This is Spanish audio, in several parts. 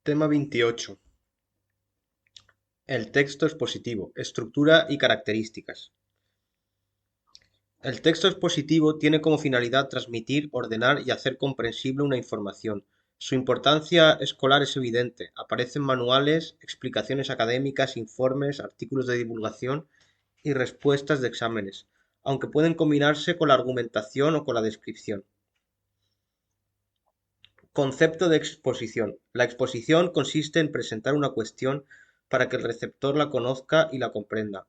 Tema 28. El texto expositivo, estructura y características. El texto expositivo tiene como finalidad transmitir, ordenar y hacer comprensible una información. Su importancia escolar es evidente. Aparecen manuales, explicaciones académicas, informes, artículos de divulgación y respuestas de exámenes, aunque pueden combinarse con la argumentación o con la descripción. Concepto de exposición. La exposición consiste en presentar una cuestión para que el receptor la conozca y la comprenda.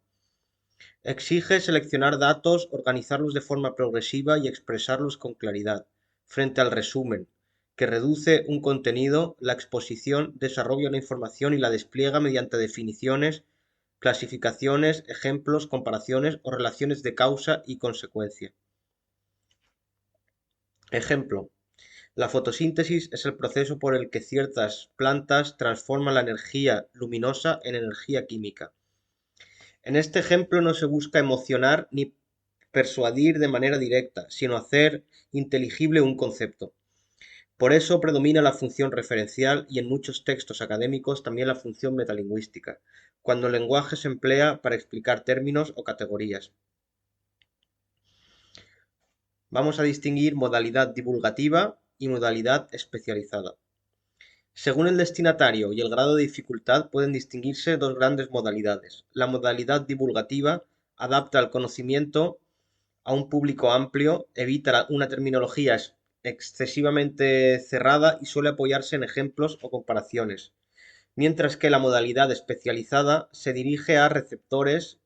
Exige seleccionar datos, organizarlos de forma progresiva y expresarlos con claridad. Frente al resumen, que reduce un contenido, la exposición desarrolla una información y la despliega mediante definiciones, clasificaciones, ejemplos, comparaciones o relaciones de causa y consecuencia. Ejemplo: la fotosíntesis es el proceso por el que ciertas plantas transforman la energía luminosa en energía química. En este ejemplo no se busca emocionar ni persuadir de manera directa, sino hacer inteligible un concepto. Por eso predomina la función referencial y en muchos textos académicos también la función metalingüística, cuando el lenguaje se emplea para explicar términos o categorías. Vamos a distinguir modalidad divulgativa y modalidad especializada. Según el destinatario y el grado de dificultad pueden distinguirse dos grandes modalidades. La modalidad divulgativa adapta el conocimiento a un público amplio, evita una terminología excesivamente cerrada y suele apoyarse en ejemplos o comparaciones, mientras que la modalidad especializada se dirige a receptores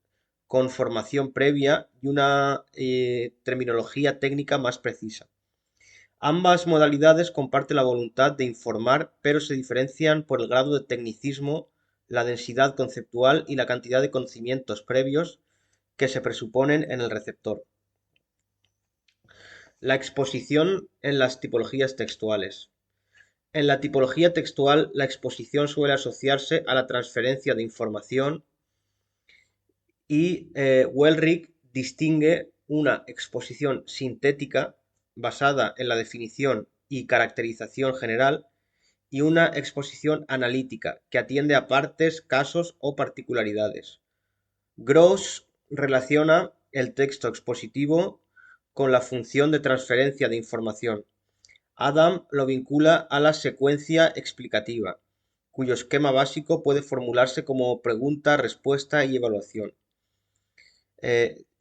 con formación previa y una terminología técnica más precisa. Ambas modalidades comparten la voluntad de informar, pero se diferencian por el grado de tecnicismo, la densidad conceptual y la cantidad de conocimientos previos que se presuponen en el receptor. La exposición en las tipologías textuales. En la tipología textual, la exposición suele asociarse a la transferencia de información y Wellrich distingue una exposición sintética basada en la definición y caracterización general y una exposición analítica que atiende a partes, casos o particularidades. Gross relaciona el texto expositivo con la función de transferencia de información. Adam lo vincula a la secuencia explicativa, cuyo esquema básico puede formularse como pregunta, respuesta y evaluación.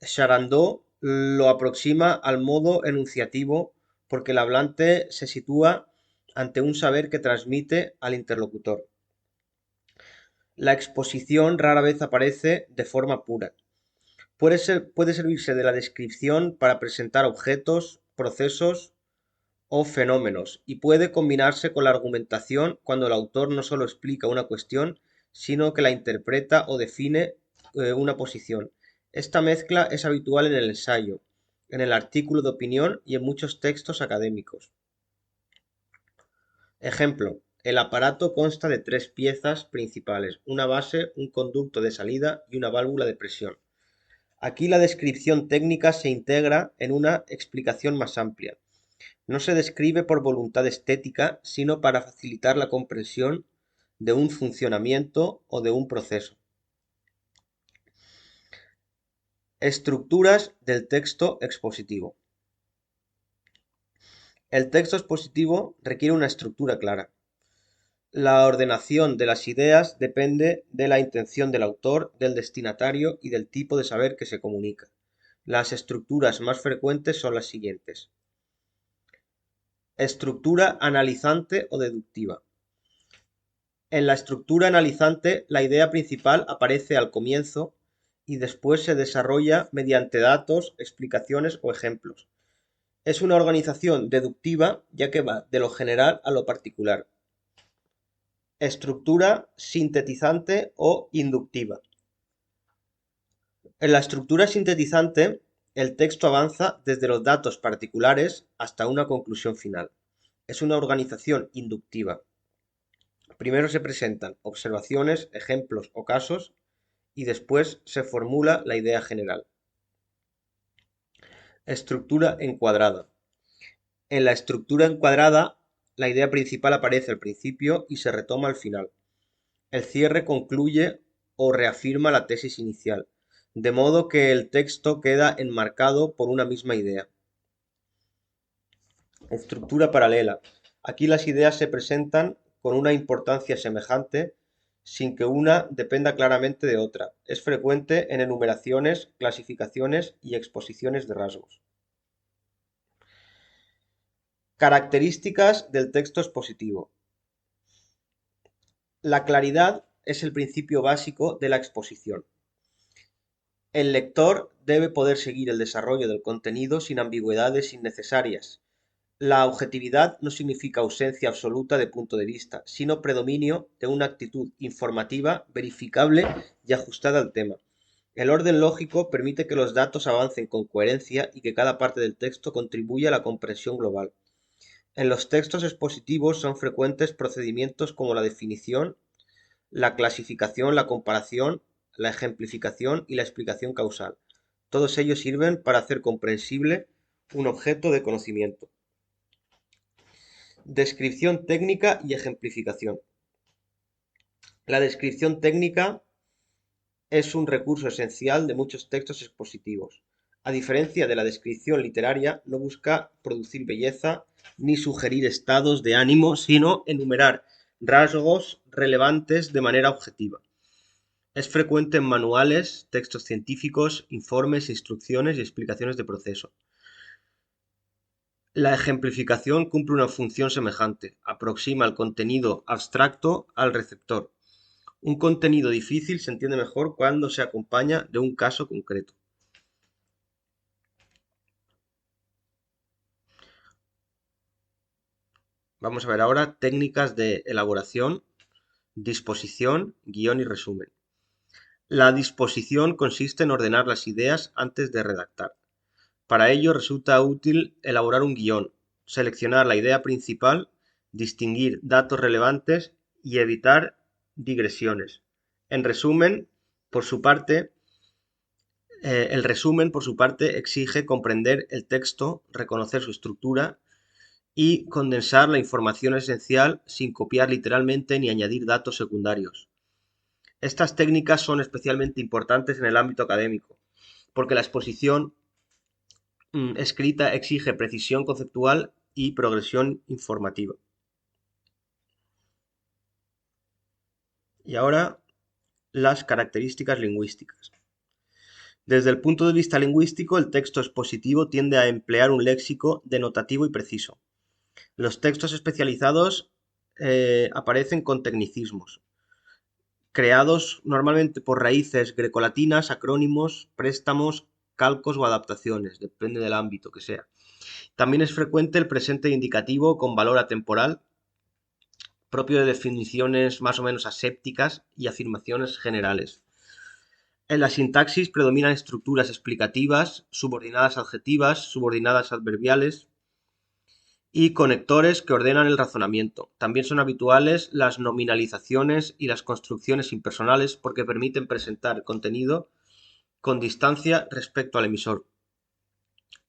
Charandot lo aproxima al modo enunciativo porque el hablante se sitúa ante un saber que transmite al interlocutor. La exposición rara vez aparece de forma pura. Puede servirse de la descripción para presentar objetos, procesos o fenómenos, y puede combinarse con la argumentación cuando el autor no solo explica una cuestión, sino que la interpreta o define una posición. Esta mezcla es habitual en el ensayo, en el artículo de opinión y en muchos textos académicos. Ejemplo: el aparato consta de tres piezas principales, una base, un conducto de salida y una válvula de presión. Aquí la descripción técnica se integra en una explicación más amplia. No se describe por voluntad estética, sino para facilitar la comprensión de un funcionamiento o de un proceso. Estructuras del texto expositivo. El texto expositivo requiere una estructura clara. La ordenación de las ideas depende de la intención del autor, del destinatario y del tipo de saber que se comunica. Las estructuras más frecuentes son las siguientes. Estructura analizante o deductiva. En la estructura analizante, la idea principal aparece al comienzo y después se desarrolla mediante datos, explicaciones o ejemplos. Es una organización deductiva ya que va de lo general a lo particular. Estructura sintetizante o inductiva. En la estructura sintetizante, el texto avanza desde los datos particulares hasta una conclusión final. Es una organización inductiva. Primero se presentan observaciones, ejemplos o casos y después se formula la idea general. Estructura encuadrada. En la estructura encuadrada, La idea principal aparece al principio y se retoma al final. El cierre concluye o reafirma la tesis inicial, de modo que el texto queda enmarcado por una misma idea. Estructura paralela. Aquí las ideas se presentan con una importancia semejante sin que una dependa claramente de otra. Es frecuente en enumeraciones, clasificaciones y exposiciones de rasgos. Características del texto expositivo. La claridad es el principio básico de la exposición. El lector debe poder seguir el desarrollo del contenido sin ambigüedades innecesarias. La objetividad no significa ausencia absoluta de punto de vista, sino predominio de una actitud informativa, verificable y ajustada al tema. El orden lógico permite que los datos avancen con coherencia y que cada parte del texto contribuya a la comprensión global. En los textos expositivos son frecuentes procedimientos como la definición, la clasificación, la comparación, la ejemplificación y la explicación causal. Todos ellos sirven para hacer comprensible un objeto de conocimiento. Descripción técnica y ejemplificación. La descripción técnica es un recurso esencial de muchos textos expositivos. A diferencia de la descripción literaria, no busca producir belleza ni sugerir estados de ánimo, sino enumerar rasgos relevantes de manera objetiva. Es frecuente en manuales, textos científicos, informes, instrucciones y explicaciones de proceso. La ejemplificación cumple una función semejante, aproxima el contenido abstracto al receptor. Un contenido difícil se entiende mejor cuando se acompaña de un caso concreto. Vamos a ver ahora técnicas de elaboración, disposición, guión y resumen. La disposición consiste en ordenar las ideas antes de redactar. Para ello resulta útil elaborar un guión, seleccionar la idea principal, distinguir datos relevantes y evitar digresiones. En resumen, por su parte, el resumen, por su parte, exige comprender el texto, reconocer su estructura y condensar la información esencial sin copiar literalmente ni añadir datos secundarios. Estas técnicas son especialmente importantes en el ámbito académico, porque la exposición escrita exige precisión conceptual y progresión informativa. Y ahora, las características lingüísticas. Desde el punto de vista lingüístico, el texto expositivo tiende a emplear un léxico denotativo y preciso. Los textos especializados aparecen con tecnicismos, creados normalmente por raíces grecolatinas, acrónimos, préstamos, calcos o adaptaciones, depende del ámbito que sea. También es frecuente el presente indicativo con valor atemporal, propio de definiciones más o menos asépticas y afirmaciones generales. En la sintaxis predominan estructuras explicativas, subordinadas adjetivas, subordinadas adverbiales y conectores que ordenan el razonamiento. También son habituales las nominalizaciones y las construcciones impersonales porque permiten presentar el contenido con distancia respecto al emisor.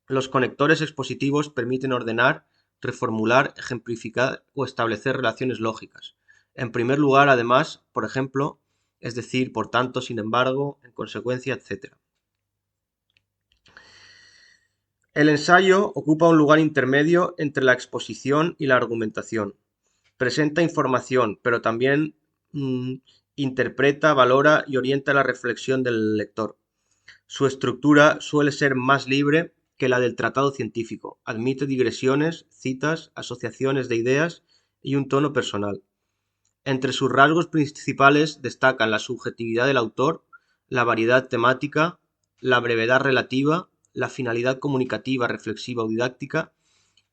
Los conectores expositivos permiten ordenar, reformular, ejemplificar o establecer relaciones lógicas. En primer lugar, además, por ejemplo, es decir, por tanto, sin embargo, en consecuencia, etc. El ensayo ocupa un lugar intermedio entre la exposición y la argumentación. Presenta información, pero también interpreta, valora y orienta la reflexión del lector. Su estructura suele ser más libre que la del tratado científico. Admite digresiones, citas, asociaciones de ideas y un tono personal. Entre sus rasgos principales destacan la subjetividad del autor, la variedad temática, la brevedad relativa, la finalidad comunicativa, reflexiva o didáctica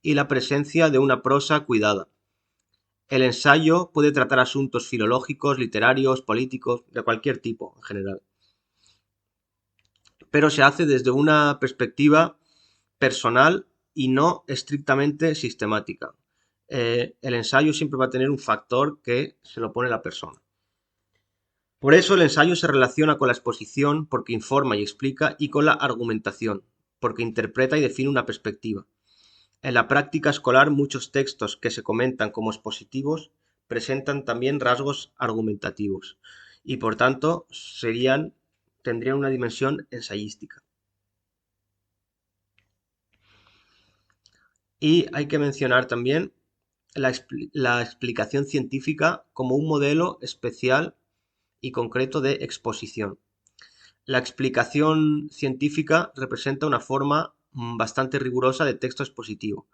y la presencia de una prosa cuidada. El ensayo puede tratar asuntos filológicos, literarios, políticos, de cualquier tipo en general, pero se hace desde una perspectiva personal y no estrictamente sistemática. El ensayo siempre va a tener un factor que se lo pone la persona. Por eso el ensayo se relaciona con la exposición porque informa y explica y con la argumentación porque interpreta y define una perspectiva. En la práctica escolar, muchos textos que se comentan como expositivos presentan también rasgos argumentativos y, por tanto, tendrían una dimensión ensayística. Y hay que mencionar también la explicación científica como un modelo especial y concreto de exposición. La explicación científica representa una forma bastante rigurosa de texto expositivo.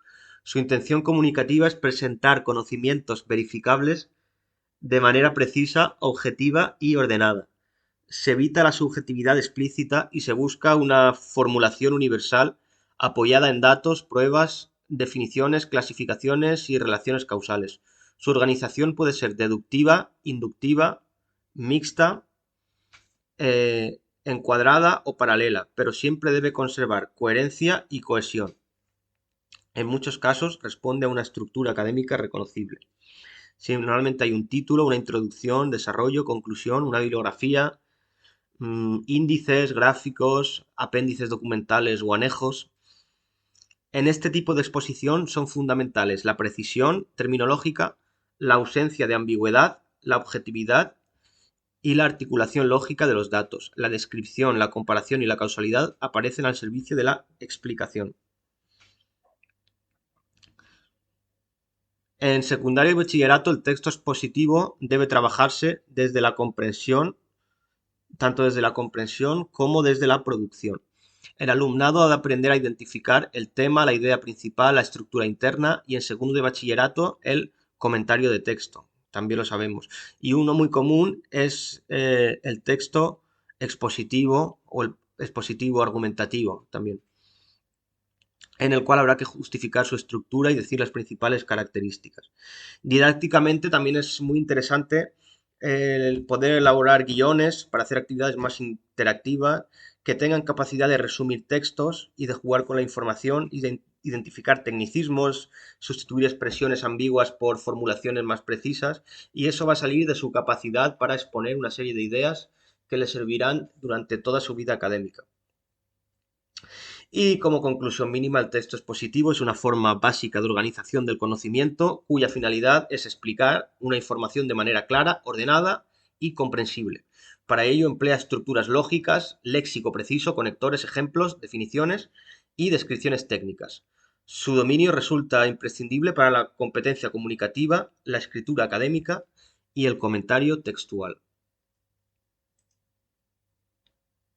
Su intención comunicativa es presentar conocimientos verificables de manera precisa, objetiva y ordenada. Se evita la subjetividad explícita y se busca una formulación universal apoyada en datos, pruebas, definiciones, clasificaciones y relaciones causales. Su organización puede ser deductiva, inductiva, mixta, encuadrada o paralela, pero siempre debe conservar coherencia y cohesión. En muchos casos responde a una estructura académica reconocible. Sí, normalmente hay un título, una introducción, desarrollo, conclusión, una bibliografía, índices, gráficos, apéndices documentales o anejos. En este tipo de exposición son fundamentales la precisión terminológica, la ausencia de ambigüedad, la objetividad y la articulación lógica de los datos. La descripción, la comparación y la causalidad aparecen al servicio de la explicación. En secundaria y bachillerato el texto expositivo debe trabajarse desde la comprensión, tanto desde la comprensión como desde la producción. El alumnado ha de aprender a identificar el tema, la idea principal, la estructura interna y en segundo de bachillerato el comentario de texto, también lo sabemos. Y uno muy común es el texto expositivo o el expositivo argumentativo también, en el cual habrá que justificar su estructura y decir las principales características. Didácticamente también es muy interesante el poder elaborar guiones para hacer actividades más interactivas, que tengan capacidad de resumir textos y de jugar con la información y de identificar tecnicismos, sustituir expresiones ambiguas por formulaciones más precisas, y eso va a salir de su capacidad para exponer una serie de ideas que le servirán durante toda su vida académica. Y como conclusión mínima, el texto expositivo es una forma básica de organización del conocimiento cuya finalidad es explicar una información de manera clara, ordenada y comprensible. Para ello emplea estructuras lógicas, léxico preciso, conectores, ejemplos, definiciones y descripciones técnicas. Su dominio resulta imprescindible para la competencia comunicativa, la escritura académica y el comentario textual.